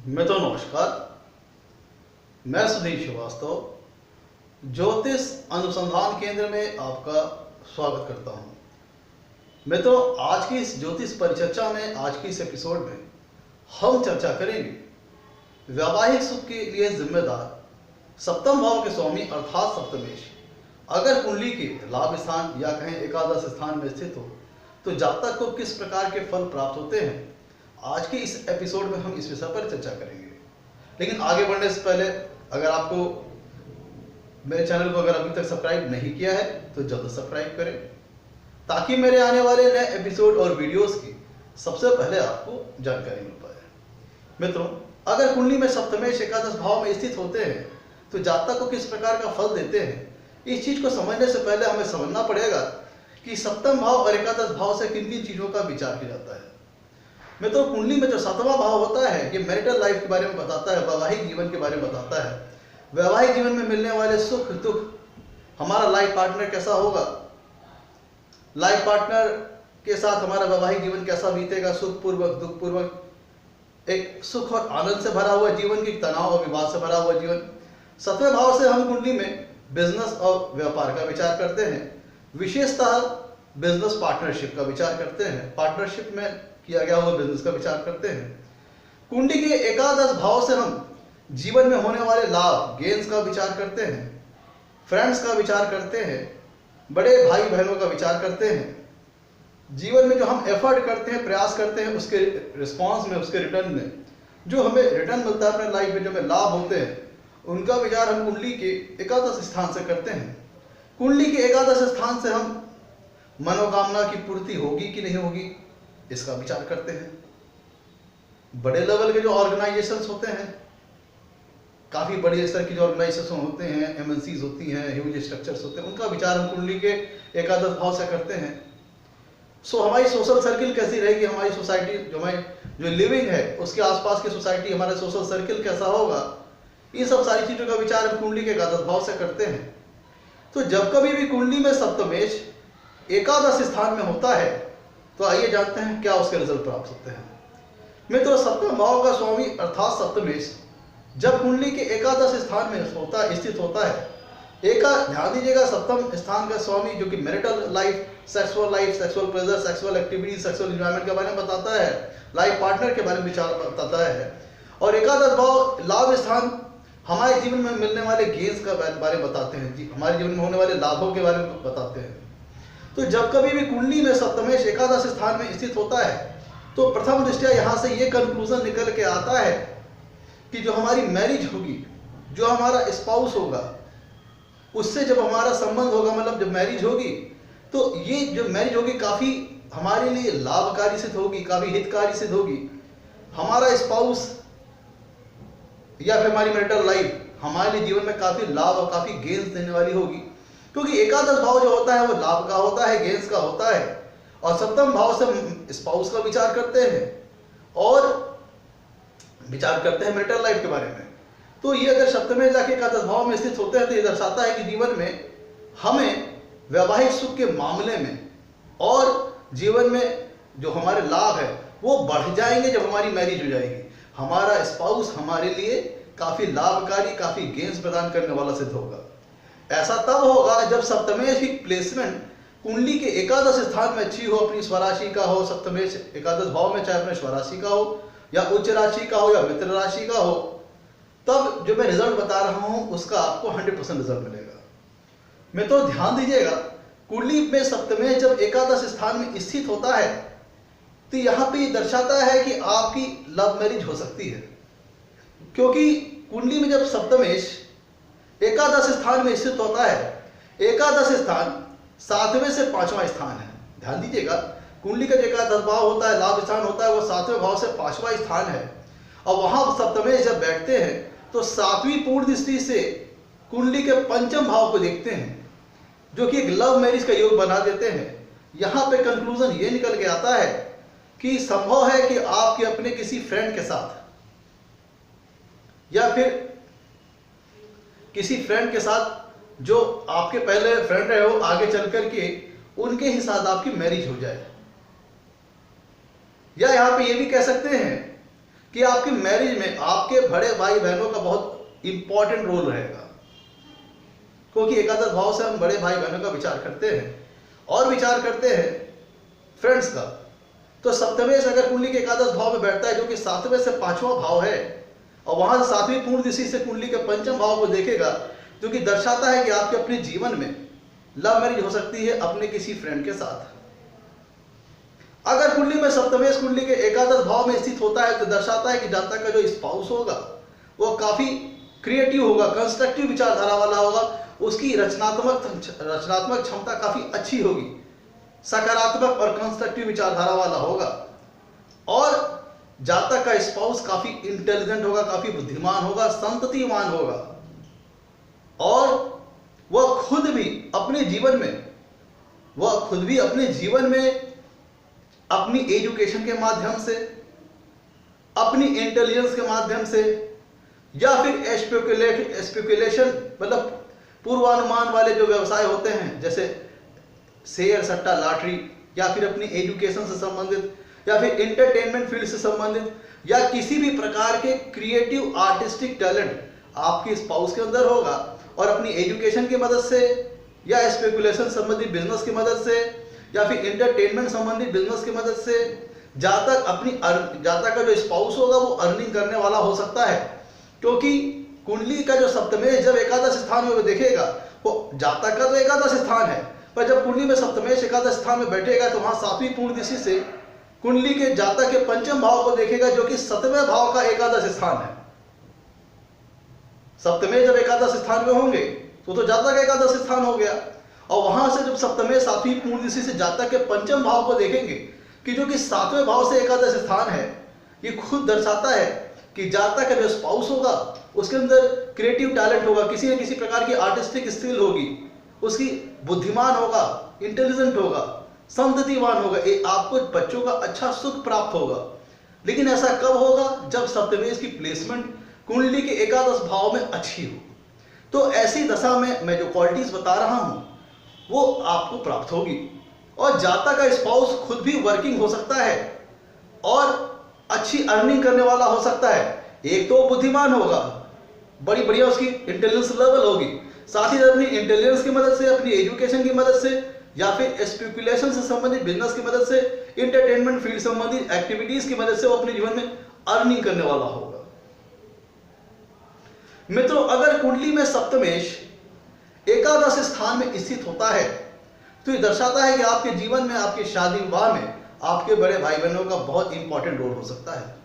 मित्रों नमस्कार। मैं सुधीर श्रीवास्तव ज्योतिष अनुसंधान केंद्र में आपका स्वागत करता हूं। मित्रों, आज की इस ज्योतिष परिचर्चा में, आज की इस एपिसोड में हम चर्चा करेंगे वैवाहिक सुख के लिए जिम्मेदार सप्तम भाव के स्वामी अर्थात सप्तमेश अगर कुंडली के लाभ स्थान या कहें एकादश स्थान में स्थित हो तो जातक को किस प्रकार के फल प्राप्त होते हैं। आज के इस एपिसोड में हम इस विषय पर चर्चा करेंगे। लेकिन आगे बढ़ने से पहले अगर आपको मेरे चैनल को अगर अभी तक सब्सक्राइब नहीं किया है तो जल्द सब्सक्राइब करें ताकि मेरे आने वाले नए एपिसोड और वीडियोस की सबसे पहले आपको जानकारी मिल पाए। मित्रों, अगर कुंडली में सप्तमेश एकादश भाव में स्थित होते हैं तो जातक को किस प्रकार का फल देते हैं, इस चीज को समझने से पहले हमें समझना पड़ेगा कि सप्तम भाव और एकादश भाव से किन किन चीजों का विचार किया जाता है। मित्रों, कुंडली में जो सातवां भाव होता है ये मैरिटल लाइफ के बारे में बताता है, वैवाहिक जीवन के बारे में बताता है। वैवाहिक जीवन में मिलने वाले सुख दुख, हमारा लाइफ पार्टनर कैसा होगा, लाइफ पार्टनर के साथ हमारा वैवाहिक जीवन कैसा बीतेगा, सुख पूर्वक दुख पूर्वक, एक सुख और आनंद से भरा हुआ जीवन की तनाव और विवाद से भरा हुआ जीवन। सातवें भाव से हम कुंडली में बिजनेस और व्यापार का विचार करते हैं, विशेषतः बिजनेस पार्टनरशिप का विचार करते हैं, पार्टनरशिप में किया गया हुआ बिजनेस का विचार करते हैं। कुंडली के एकादश भाव से हम जीवन में होने वाले लाभ गेन्स का विचार करते हैं, फ्रेंड्स का विचार करते हैं, बड़े भाई बहनों का विचार करते हैं। जीवन में जो हम एफर्ट करते हैं, प्रयास करते हैं, उसके रिस्पॉन्स में, उसके रिटर्न में जो हमें रिटर्न मिलता है अपने लाइफ में, जो हमें लाभ होते हैं, उनका विचार हम कुंडली के एकादश स्थान से करते हैं। कुंडली के एकादश स्थान से हम मनोकामना की पूर्ति होगी कि नहीं होगी इसका विचार करते हैं। बड़े लेवल के जो ऑर्गेनाइजेशंस होते हैं, काफी बड़े स्तर की जो ऑर्गेनाइजेशन होते हैं, एमएनसीज होती हैं, ह्यूज स्ट्रक्चर्स होते हैं, उनका विचार हम कुंडली के एकादश भाव से करते हैं। हमारी सोशल सर्किल कैसी रहेगी, हमारी सोसाइटी जो लिविंग है उसके आसपास की सोसाइटी, हमारा सोशल सर्किल कैसा होगा, ये सब सारी चीजों का विचार हम कुंडली के एकादश भाव से करते हैं। तो जब कभी भी कुंडली में सप्तमेश एकादश स्थान में होता है तो आइए जानते हैं क्या उसके रिजल्ट प्राप्त होते हैं। मित्रों, सप्तम भाव का स्वामी अर्थात सप्तमेश जब कुंडली के एकादश स्थान में स्थित होता है, ध्यान दीजिएगा, सप्तम स्थान का स्वामी जो कि marital life, sexual pleasure, sexual activity, sexual enjoyment के बारे में बताता है, लाइफ पार्टनर के बारे में विचार बताता है, और एकादश भाव लाभ स्थान हमारे जीवन में मिलने वाले गेन्स का बारे में बताते हैं, हमारे जीवन में होने वाले लाभों के बारे में बताते हैं। तो जब कभी भी कुंडली में सप्तमेश एकादश स्थान में स्थित होता है तो प्रथम दृष्टया यहां से ये कंक्लूजन निकल के आता है कि जो हमारी मैरिज होगी, जो हमारा स्पाउस होगा, उससे जब हमारा संबंध होगा, मतलब जब मैरिज होगी तो ये जो मैरिज होगी काफी हमारे लिए लाभकारी सिद्ध होगी, काफी हितकारी सिद्ध होगी। हमारा स्पाउस या फिर हमारी मैरिटल लाइफ हमारे लिए जीवन में काफी लाभ और काफी गेन्स देने वाली होगी, क्योंकि एकादश भाव जो होता है वो लाभ का होता है, गेन्स का होता है, और सप्तम भाव से हम स्पाउस का विचार करते हैं और विचार करते हैं मैरिटल लाइफ के बारे में। तो ये अगर सप्तमेश जाके एकादश भाव में स्थित होते हैं तो ये दर्शाता है कि जीवन में हमें वैवाहिक सुख के मामले में और जीवन में जो हमारे लाभ है वो बढ़ जाएंगे जब हमारी मैरिज हो जाएगी। हमारा स्पाउस हमारे लिए काफी लाभकारी, काफी गेन्स प्रदान करने वाला सिद्ध होगा। ऐसा तब होगा जब सप्तमेश की प्लेसमेंट कुंडली के एकादश स्थान में अच्छी हो, अपनी स्वराशि का हो, सप्तमेश एकादश भाव में चाहे अपने स्वराशि का हो या उच्च राशि का हो या मित्र राशि का हो, तब जो मैं रिजल्ट बता रहा हूं उसका आपको 100% रिजल्ट मिलेगा। मैं तो ध्यान दीजिएगा, कुंडली में सप्तमेश जब एकादश स्थान में स्थित होता है तो यहां पे दर्शाता है कि आपकी लव मैरिज हो सकती है, क्योंकि कुंडली में जब सप्तमेश एकादश स्थान में स्थित होता है, एकादश स्थान 7वें से 5वां स्थान है। ध्यान दीजिएगा, कुंडली का जो एकादश भाव होता है, लाभ स्थान होता है, वो 7वें भाव से 5वां स्थान है, और वहां सप्तमेश जब बैठते हैं तो 7वीं पूर्ण दृष्टि से कुंडली के पंचम भाव को देखते हैं, जो कि एक लव मैरिज का योग बना देते हैं। यहां पे कंक्लूजन ये निकल के आता है कि संभव है कि आपके अपने किसी फ्रेंड के साथ या फिर किसी फ्रेंड के साथ जो आपके पहले फ्रेंड रहे हो, आगे चल करके उनके ही साथ आपकी मैरिज हो जाए। या यहां पे ये भी कह सकते हैं कि आपकी मैरिज में आपके बड़े भाई बहनों का बहुत इंपॉर्टेंट रोल रहेगा, क्योंकि एकादश भाव से हम बड़े भाई बहनों का विचार करते हैं और विचार करते हैं फ्रेंड्स का। तो सप्तमेश अगर कुंडली के एकादश भाव में बैठता है, जो कि सातवें से पांचवा भाव है, और वहां से सातवीं पूर्ण दिशा से कुंडली के पंचम भाव को देखेगा, जो कि दर्शाता है कि आपके अपने जीवन में लव मैरिज हो सकती है अपने किसी फ्रेंड के साथ। अगर कुंडली में सप्तमेश कुंडली के एकादश भाव में स्थित होता है तो दर्शाता है कि जातक का जो स्पाउस होगा वो काफी क्रिएटिव होगा, कंस्ट्रक्टिव विचारधारा वाला होगा, उसकी रचनात्मक क्षमता काफी अच्छी होगी, सकारात्मक और कंस्ट्रक्टिव विचारधारा वाला होगा, और जातक का स्पाउस काफी इंटेलिजेंट होगा, काफी बुद्धिमान होगा, संततिवान होगा, और वह खुद भी अपने जीवन में अपनी एजुकेशन के माध्यम से, अपनी इंटेलिजेंस के माध्यम से, या फिर स्पेकुलेशन मतलब पूर्वानुमान वाले जो व्यवसाय होते हैं, जैसे शेयर सट्टा लॉटरी, या फिर अपनी एजुकेशन से संबंधित, या फिर इंटरटेनमेंट फील्ड से संबंधित, या किसी भी प्रकार के क्रिएटिव आर्टिस्टिक टैलेंट आपके स्पाउस के अंदर होगा, और अपनी एजुकेशन की मदद से, या स्पेकुलेशन संबंधी बिजनेस की मदद से, या फिर इंटरटेनमेंट संबंधी बिजनेस की मदद से जातक का जो स्पाउस होगा वो अर्निंग करने वाला हो सकता है। क्योंकि कुंडली का जो सप्तमेश जब एकादश स्थान में देखेगा, वो जातक का तो एकादश स्थान है, पर जब कुंडली में सप्तमेश एकादश स्थान में बैठेगा तो वहां सातवीं पूर्ण दिशा से कुंडली के जातक के पंचम भाव को देखेगा, जो कि सतवें भाव का एकादश स्थान है। सप्तमेश जब एकादश स्थान में होंगे तो जातक एकादश स्थान हो गया, और वहां से जब सप्तमेश सातवीं पूर्ण दिशा से जातक के पंचम भाव को देखेंगे कि जो कि सातवें भाव से एकादश स्थान है, ये खुद दर्शाता है कि जातक का जो स्पाउस होगा उसके अंदर क्रिएटिव टैलेंट होगा, किसी न किसी प्रकार की आर्टिस्टिक स्किल होगी, उसकी बुद्धिमान होगा, इंटेलिजेंट होगा, संततिवान होगा, आपको बच्चों का अच्छा सुख प्राप्त होगा। लेकिन ऐसा कब होगा? जब सप्तमेश की प्लेसमेंट कुंडली के एकादश भाव में अच्छी हो। तो ऐसी दशा में मैं जो क्वालिटीज बता रहा हूं वो आपको प्राप्त होगी, और जातक का स्पाउस खुद भी वर्किंग हो सकता है और अच्छी अर्निंग करने वाला हो सकता है। एक तो बुद्धिमान होगा, बड़ी बढ़िया उसकी इंटेलिजेंस लेवल होगी, साथ ही अपनी इंटेलिजेंस की मदद से, अपनी एजुकेशन की मदद से, या फिर स्पेकुलेशन से संबंधित बिजनेस की मदद से, इंटरटेनमेंट फील्ड संबंधित एक्टिविटीज की मदद से वो अपने जीवन में अर्निंग करने वाला होगा। मित्रों, अगर कुंडली में सप्तमेश एकादश स्थान में स्थित होता है तो ये दर्शाता है कि आपके जीवन में, आपके शादी विवाह में आपके बड़े भाई बहनों का बहुत इंपॉर्टेंट रोल हो सकता है।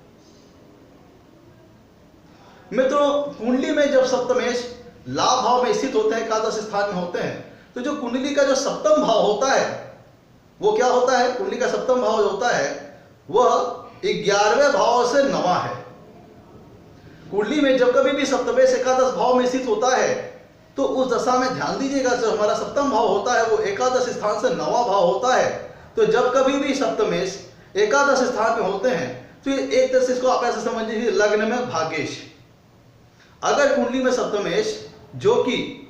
मित्रों, कुंडली में जब सप्तमेश लाभ भाव में स्थित होते हैं, एकादश स्थान में होते हैं, तो जो कुंडली का जो सप्तम भाव होता है वो क्या होता है? कुंडली का सप्तम भाव जो होता है वह 11वें भाव से 9वां है। कुंडली में जब कभी भी सप्तमेश एकादश भाव में स्थित होता है तो उस दशा में ध्यान दीजिएगा, जो हमारा सप्तम भाव होता है वो एकादश स्थान से 9वां भाव होता है। तो जब कभी भी सप्तमेश एकादश स्थान में होते हैं तो एक तरह से इसको आप ऐसे समझिए, लग्न में भाग्येश। अगर कुंडली में सप्तमेश जो कि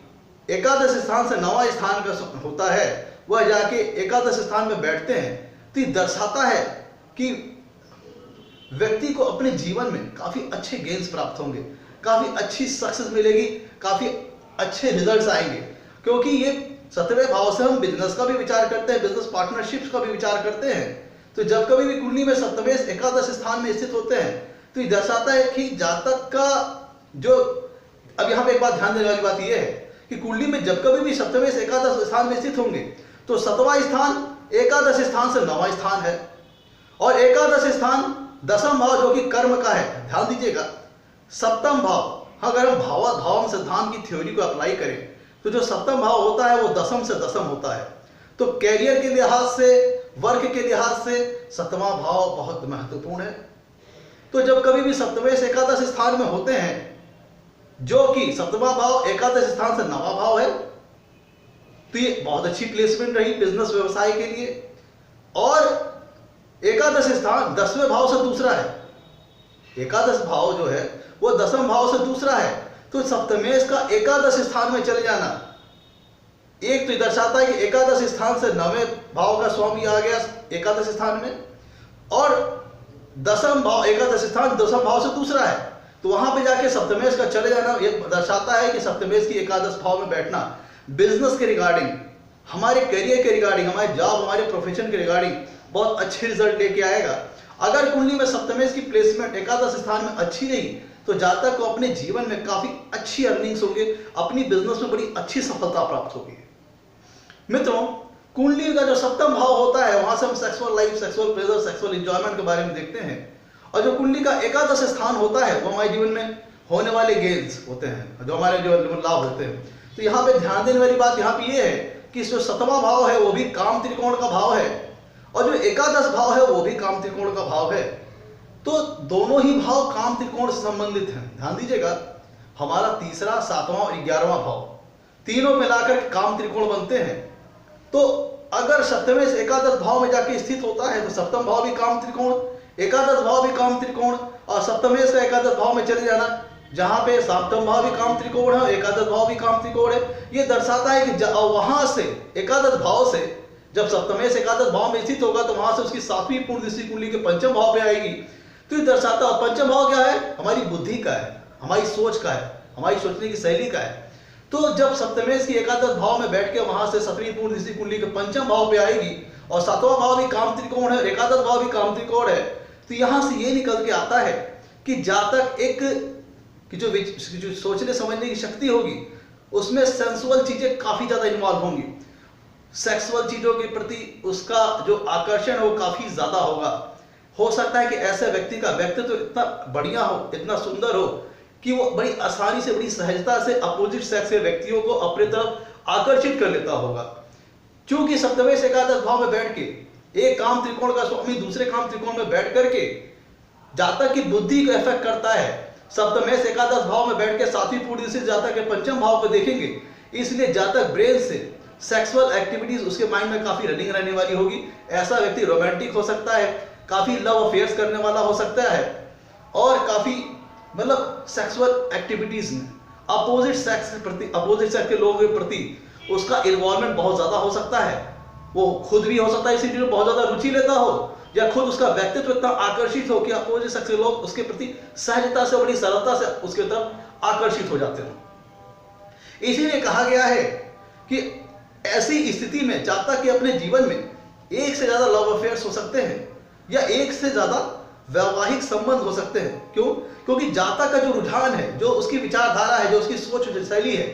एकादश स्थान से 9वां स्थान का होता है वह जाके एकादश स्थान में बैठते हैं, तो ये दर्शाता है कि व्यक्ति को अपने जीवन में काफी अच्छे गेन्स प्राप्त होंगे, काफी अच्छी सक्सेस मिलेगी, काफी अच्छे रिजल्ट्स आएंगे। क्योंकि ये 7वें भाव से हम बिजनेस का भी विचार करते हैं, बिजनेस पार्टनरशिप्स का भी विचार करते हैं। तो जब कभी भी कुंडली में सप्तमेश एकादश स्थान में स्थित होते हैं तो ये दर्शाता है कि जातक का जो, अब यहाँ पे एक बात ध्यान देने वाली बात यह है कि कुंडली में जब कभी भी सप्तमेश एकादश स्थान में स्थित होंगे तो 7वां स्थान एकादश स्थान से 9वां स्थान है, और एकादश स्थान दसम भाव जो कि कर्म का है। ध्यान दीजिएगा, सप्तम भाव, अगर हम भावाधाम सिद्धांत की थ्योरी को अप्लाई करें तो जो सप्तम भाव होता है वो दसम से दसम होता है। तो कैरियर के लिहाज से, वर्क के लिहाज से 7वां भाव बहुत महत्वपूर्ण है। तो जब कभी भी सप्तमेश एकादश स्थान में होते हैं, जो कि 7वां भाव एकादश स्थान से 9वां भाव है, तो ये बहुत अच्छी प्लेसमेंट रही बिजनेस व्यवसाय के लिए। और एकादश स्थान 10वें भाव से दूसरा है, एकादश भाव जो है वो 10वें भाव से दूसरा है। तो सप्तमेश का एकादश स्थान में चले जाना, एक तो दर्शाता है कि एकादश स्थान से 9वें भाव का स्वामी आ गया एकादश स्थान में, और दसम भाव, एकादश स्थान दसम भाव से दूसरा है, तो वहां पे जाके सप्तमेश का चले जाना ये दर्शाता है कि सप्तमेश की एकादश भाव में बैठना बिजनेस के रिगार्डिंग, हमारे करियर के रिगार्डिंग, हमारे जॉब, हमारे प्रोफेशन के रिगार्डिंग बहुत अच्छे रिजल्ट लेके आएगा। अगर कुंडली में सप्तमेश की प्लेसमेंट एकादश स्थान में अच्छी रही तो जातक को अपने जीवन में काफी अच्छी अर्निंग्स होंगे, अपनी बिजनेस में बड़ी अच्छी सफलता प्राप्त होगी। मित्रों, कुंडली का जो सप्तम भाव होता है वहां से हम sexual life, sexual pleasure, sexual enjoyment के बारे में देखते हैं, और जो कुंडली का एकादश स्थान होता है वो हमारे जीवन में होने वाले गेन्स होते हैं, जो हमारे जो लाभ होते हैं। तो यहाँ पे ध्यान देने वाली बात यहाँ पे ये है कि जो सतवां भाव है वो भी काम त्रिकोण का भाव है, और जो एकादश भाव है वो भी काम त्रिकोण का भाव है। तो दोनों ही भाव काम त्रिकोण से संबंधित हैं। ध्यान दीजिएगा, हमारा तीसरा, सातवां और 11वां भाव तीनों मिलाकर काम त्रिकोण बनते हैं। तो अगर सप्तमेश एकादश भाव में जाके स्थित होता है तो सप्तम भाव भी काम त्रिकोण, एकादश भाव भी काम त्रिकोण, और सप्तमेश का एकादश भाव में चले जाना जहां पे सप्तम भाव भी काम त्रिकोण है, एकादश भाव भी काम त्रिकोण है। ये दर्शाता है कि वहां से एकादश भाव से जब सप्तमेश एकादश भाव में स्थित होगा तो वहां से उसकी सातवीं पूर्ण दृष्टि कुंडली के पंचम भाव पे आएगी। तो ये दर्शाता है, पंचम भाव क्या है? हमारी बुद्धि का है, हमारी सोच का है, हमारी सोचने की शैली का है। तो जब सप्तमेश की एकादश भाव में बैठ के वहां से सातवीं पूर्ण दृष्टि कुंडली के पंचम भाव पे आएगी, और सातवां भाव भी काम त्रिकोण है, एकादश भाव भी काम त्रिकोण है, तो यहां से ये निकल के आता है कि जातक एक कि जो सोचने समझने की शक्ति होगी उसमें सेंसुअल चीजें काफी ज्यादा इन्वॉल्व होंगी, सेक्सुअल चीजों के प्रति उसका जो आकर्षण है वो काफी ज्यादा होगा। हो सकता है कि ऐसे व्यक्ति का व्यक्तित्व इतना बढ़िया हो, इतना सुंदर हो कि वो बड़ी आसानी से, बड़ी सहजता से अपोजिट सेक्स के व्यक्तियों को अपने तरफ आकर्षित कर लेता होगा। क्योंकि सप्तमेश एकादश भाव में बैठ के एक काम त्रिकोण का स्वामी दूसरे काम त्रिकोण में बैठ करके जातक की बुद्धि को इफेक्ट करता है। सप्तमेश एकादश भाव में बैठ के सातवीं पूर्ण दृष्टि से जातक के पंचम भाव को देखेंगे, इसलिए जातक ब्रेन से सेक्सुअल एक्टिविटीज उसके माइंड में काफी रनिंग रहने वाली होगी। ऐसा व्यक्ति रोमांटिक हो सकता है, काफी लव अफेयर्स करने वाला हो सकता है, और काफी मतलब सेक्सुअल एक्टिविटीज में अपोजिट सेक्स के प्रति, अपोजिट सेक्स के लोगों के प्रति उसका इन्वॉल्वमेंट बहुत ज्यादा हो सकता है। वो खुद भी हो सकता है इसी चीज में बहुत ज्यादा रुचि लेता हो, या खुद उसका व्यक्तित्व इतना आकर्षित हो कि अपोजिट सेक्स के लोग उसके प्रति सहजता से, बड़ी सरलता से उसके तरफ आकर्षित हो जाते हो। इसीलिए कहा गया है कि ऐसी स्थिति में जातक के अपने जीवन में एक से ज्यादा लव अफेयर्स हो सकते हैं, या एक से ज्यादा वैवाहिक संबंध हो सकते हैं। क्यों? क्योंकि जातक का जो रुझान है, जो उसकी विचारधारा है, जो उसकी सोच शैली है,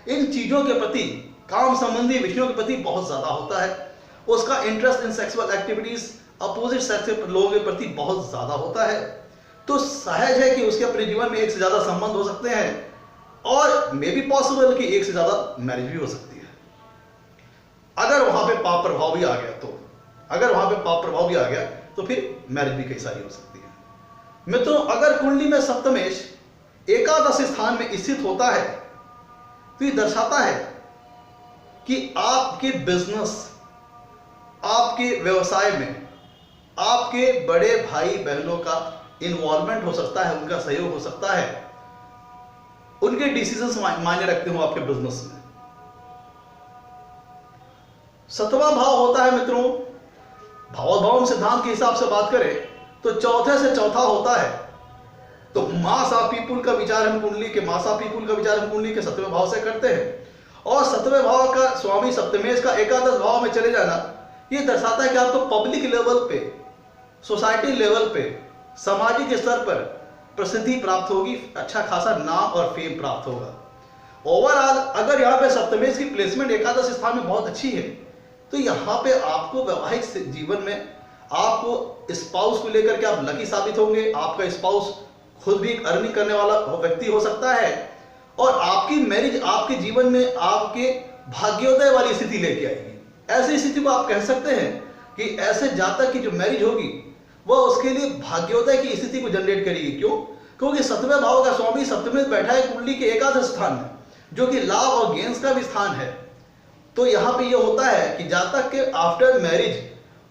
इन चीजों के प्रति, काम संबंधी विषयों के प्रति बहुत ज्यादा होता है। उसका interest in sexual activities opposite sex के लोगों के प्रति बहुत ज्यादा होता है। तो सहज है कि उसके अपने जीवन में एक से ज्यादा संबंध हो सकते हैं, और मे बी पॉसिबल कि एक से ज्यादा मैरिज भी हो सकती है। अगर वहां पे पाप प्रभाव भी आ गया तो, अगर वहां पे पाप प्रभाव भी आ गया तो फिर मैरिज भी कई सारी हो सकती है। मित्रों, अगर कुंडली में सप्तमेश एकादश स्थान में स्थित होता है तो ये दर्शाता है कि आपके बिजनेस, आपके व्यवसाय में आपके बड़े भाई बहनों का इन्वॉल्वमेंट हो सकता है, उनका सहयोग हो सकता है, उनके डिसीजंस मायने रखते हो आपके बिजनेस में। सतवां भाव होता है मित्रों, भावोद्भव सिद्धांत के हिसाब से बात करें तो चौथे से चौथा होता है। तो मास ऑफ पीपुल का विचार हम कुंडली के, मास ऑफ पीपुल का विचार हम कुंडली के सतवें भाव से करते हैं, और सतवें भाव का स्वामी सप्तमेश का एकादश भाव में चले जाना ये दर्शाता है कि आपको पब्लिक लेवल पे, सोसाइटी लेवल पे, सामाजिक स्तर पर प्रसिद्धि प्राप्त होगी, अच्छा खासा नाम और फेम प्राप्त होगा। ओवरऑल अगर यहाँ पे सप्तमेश की प्लेसमेंट एकादश स्थान में बहुत अच्छी है तो यहाँ पे आपको वैवाहिक जीवन में आपको स्पाउस को लेकर के आप लकी साबित होंगे। आपका स्पाउस खुद भी अर्निंग करने वाला व्यक्ति हो सकता है, और आपकी मैरिज आपके जीवन में आपके भाग्योदय वाली स्थिति लेके आएगी। ऐसी स्थिति को आप कह सकते हैं कि ऐसे जातक की जो मैरिज होगी वह उसके लिए भाग्योदय की स्थिति को जनरेट करेगी। क्यों? क्योंकि सतवें भाव का स्वामी सप्तमेश बैठा है कुंडली के एकादश स्थान में, जो कि लाभ और गेंस का भी स्थान है। तो यहाँ पे ये होता है कि जातक के आफ्टर मैरिज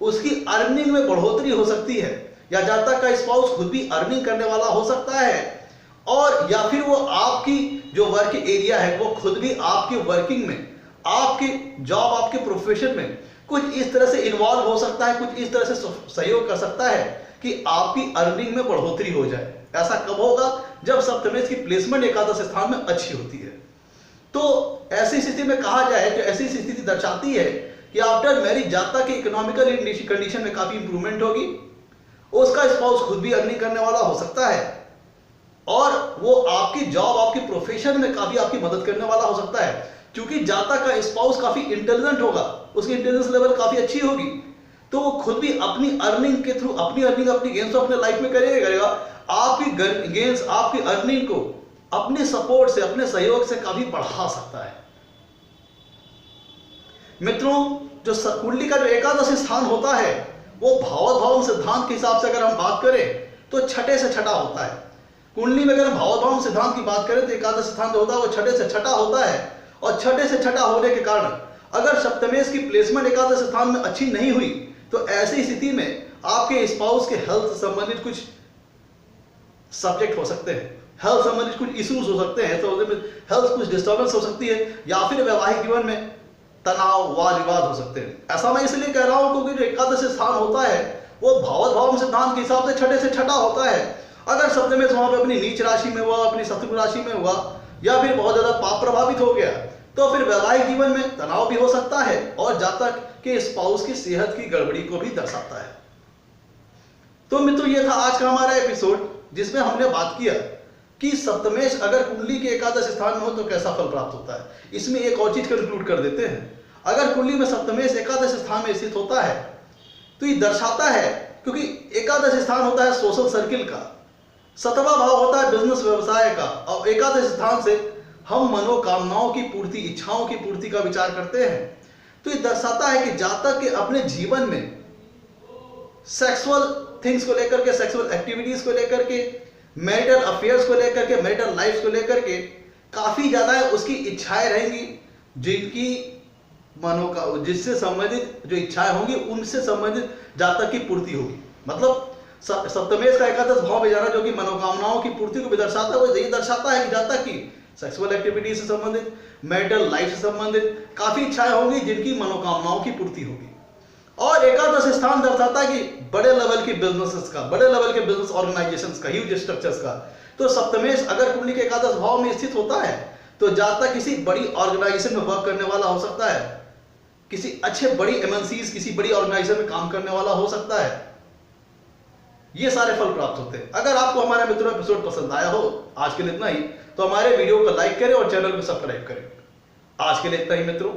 उसकी अर्निंग में बढ़ोतरी हो सकती है, या जातक का स्पाउस खुद भी अर्निंग करने वाला हो सकता है, और या फिर वो आपकी जो वर्क एरिया है वो खुद भी आपकी वर्किंग में, आपकी जॉब, आपके प्रोफेशन में कुछ इस तरह से इन्वॉल्व हो सकता है, कुछ इस तरह से सहयोग कर सकता है कि आपकी अर्निंग में बढ़ोतरी हो जाए। ऐसा कब होगा? जब सप्तमेश की प्लेसमेंट एकादश स्थान में अच्छी होती है। तो ऐसी स्थिति में कहा जाए तो ऐसी स्थिति दर्शाती है कि आफ्टर मैरिज जातक की इकोनॉमिकल कंडीशन में काफी इंप्रूवमेंट होगी, उसका स्पाउस खुद भी अर्निंग करने वाला हो सकता है और वो आपकी जॉब, आपकी प्रोफेशन में काफी आपकी मदद करने वाला हो सकता है, क्योंकि जातक का स्पाउस काफी इंटेलिजेंट होगा, उसकी इंटेलिजेंस लेवल काफी अच्छी होगी, तो वो खुद भी अपनी अर्निंग के थ्रू अपनी गेन्स तो अपने लाइफ में करेगा, आपकी गेन्स, आपकी अर्निंग को अपने सपोर्ट से, अपने सहयोग से काफी बढ़ा सकता है। मित्रों, जो कुंडली का जो एकादश स्थान होता है वो भावोद्भाव भाव सिद्धांत के हिसाब से अगर हम बात करें तो छठे से छठा होता है। कुंडली में अगर हम भावोद्भाव भाव सिद्धांत की बात करें तो एकादश स्थान जो होता है वो छठे से छठा होता है, और छठे से छठा होने के कारण अगर सप्तमेश की प्लेसमेंट एकादश स्थान में अच्छी नहीं हुई तो ऐसी स्थिति में आपके स्पाउस के हेल्थ से संबंधित कुछ सब्जेक्ट हो सकते हैं, हेल्थ संबंधित कुछ इश्यूज हो सकते हैं, तो हेल्थ कुछ डिस्टर्बेंस हो सकती है, या फिर वैवाहिक जीवन में तनाव, वाद विवाद हो सकते हैं। ऐसा मैं इसलिए कह रहा हूं क्योंकि जो एकादश स्थान होता है वो भावोद्भाव सिद्धांत के हिसाब से छठे से छठा होता है। अगर सप्तमेश वहां पे अपनी नीच राशि में हुआ, अपनी शत्रु राशि में हुआ, या फिर बहुत ज्यादा पाप प्रभावित हो गया, तो फिर वैवाहिक जीवन में तनाव भी हो सकता है और जातक के स्पाउस की सेहत की गड़बड़ी को भी दर्शाता है। तो मित्रों, ये था आज का हमारा एपिसोड जिसमें हमने बात किया कि सप्तमेश अगर कुंडली के एकादश स्थान में हो तो कैसा फल प्राप्त होता है। इसमें एक और चीज कंक्लूड कर देते हैं, अगर कुंडली में सप्तमेश एकादश स्थान में स्थित होता है तो ये दर्शाता है, क्योंकि एकादश स्थान होता है सोशल सर्किल का, सतवा भाव होता है बिजनेस व्यवसाय का, और एकादश स्थान से हम मनोकामनाओं की पूर्ति, इच्छाओं की पूर्ति का विचार करते हैं। तो ये दर्शाता है कि जातक के अपने जीवन में सेक्सुअल थिंग्स को लेकर के, सेक्सुअल एक्टिविटीज को लेकर के, मैरिटल अफेयर्स को लेकर के, मैरिटल लाइफ को लेकर के काफी ज्यादा उसकी इच्छाएं रहेंगी, जिससे संबंधित जो इच्छाएं होंगी उनसे संबंधित जातक की पूर्ति होगी। मतलब सप्तमेश का एकादश भाव में जाना जो कि मनोकामनाओं की पूर्ति को भी दर्शाता है, वो यही दर्शाता है कि जातक की सेक्सुअल एक्टिविटी से संबंधित, मैरिटल लाइफ से संबंधित काफी इच्छाएं होंगी जिनकी मनोकामनाओं की पूर्ति होगी। और एकादश स्थान दर्शाता है कि बड़े लेवल के बिजनेसेस का, बड़े लेवल के बिजनेस ऑर्गेनाइजेशंस का, ह्यूज स्ट्रक्चर्स का। तो सप्तमेश अगर कुंडली के एकादश भाव में स्थित होता है तो जातक किसी बड़ी ऑर्गेनाइजेशन में वर्क करने वाला हो सकता है, किसी अच्छे बड़ी एमएनसीज, किसी बड़ी ऑर्गेनाइजेशन में काम करने वाला हो सकता है। ये सारे फल प्राप्त होते हैं। अगर आपको हमारा मित्रों एपिसोड पसंद आया हो, आज के लिए इतना ही, तो हमारे वीडियो को लाइक करें और चैनल को सब्सक्राइब करें। आज के लिए इतना ही मित्रों।